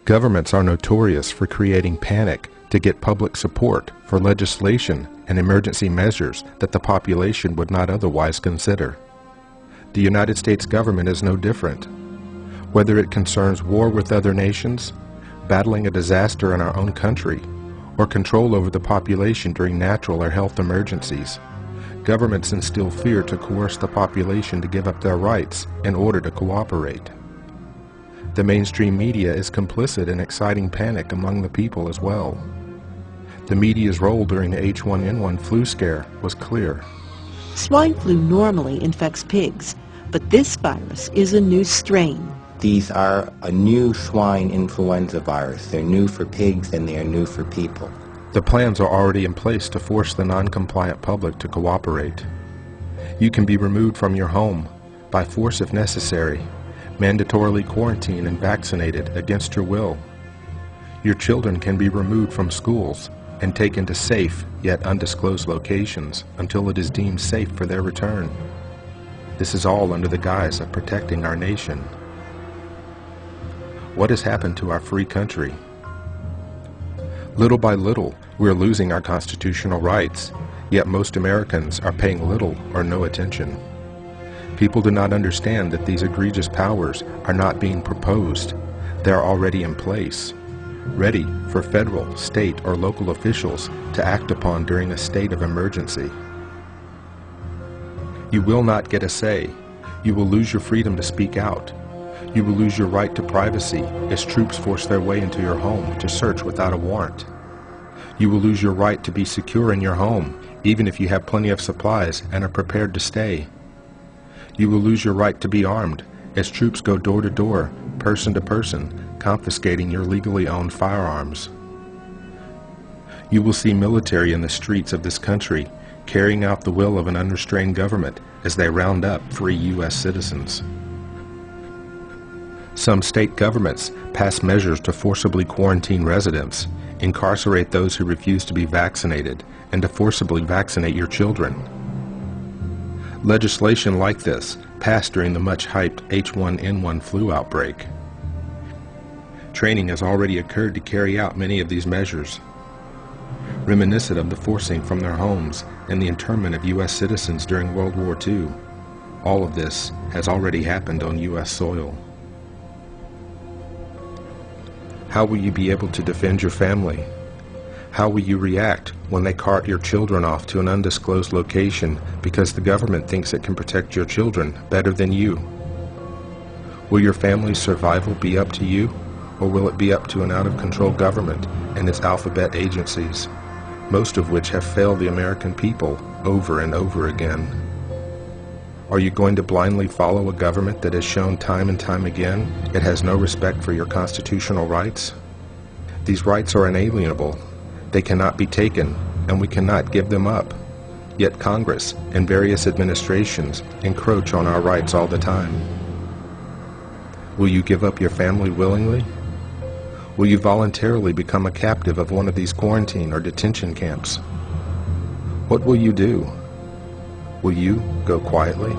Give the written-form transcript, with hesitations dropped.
Governments are notorious for creating panic to get public support for legislation and emergency measures that the population would not otherwise consider. The United States government is no different. Whether it concerns war with other nations, battling a disaster in our own country, or control over the population during natural or health emergencies, governments instill fear to coerce the population to give up their rights in order to cooperate. The mainstream media is complicit in exciting panic among the people as well. The media's role during the H1N1 flu scare was clear. Swine flu normally infects pigs, but this virus is a new strain. These are a new swine influenza virus. They're new for pigs and they are new for people. The plans are already in place to force the non-compliant public to cooperate. You can be removed from your home, by force if necessary, mandatorily quarantined and vaccinated against your will. Your children can be removed from schools and taken to safe yet undisclosed locations until it is deemed safe for their return. This is all under the guise of protecting our nation. What has happened to our free country? Little by little, we are losing our constitutional rights, yet most Americans are paying little or no attention. People do not understand that these egregious powers are not being proposed. They are already in place, ready for federal, state, or local officials to act upon during a state of emergency. You will not get a say. You will lose your freedom to speak out. You will lose your right to privacy as troops force their way into your home to search without a warrant. You will lose your right to be secure in your home, even if you have plenty of supplies and are prepared to stay. You will lose your right to be armed as troops go door to door, person to person, confiscating your legally owned firearms. You will see military in the streets of this country carrying out the will of an unrestrained government as they round up free U.S. citizens. Some state governments pass measures to forcibly quarantine residents, incarcerate those who refuse to be vaccinated, and to forcibly vaccinate your children. Legislation like this passed during the much-hyped H1N1 flu outbreak. Training has already occurred to carry out many of these measures, reminiscent of the forcing from their homes and the internment of U.S. citizens during World War II. All of this has already happened on U.S. soil. How will you be able to defend your family? How will you react when they cart your children off to an undisclosed location because the government thinks it can protect your children better than you? Will your family's survival be up to you, or will it be up to an out-of-control government and its alphabet agencies, most of which have failed the American people over and over again? Are you going to blindly follow a government that has shown time and time again it has no respect for your constitutional rights? These rights are inalienable. They cannot be taken, and we cannot give them up. Yet Congress and various administrations encroach on our rights all the time. Will you give up your family willingly? Will you voluntarily become a captive of one of these quarantine or detention camps? What will you do? Will you go quietly?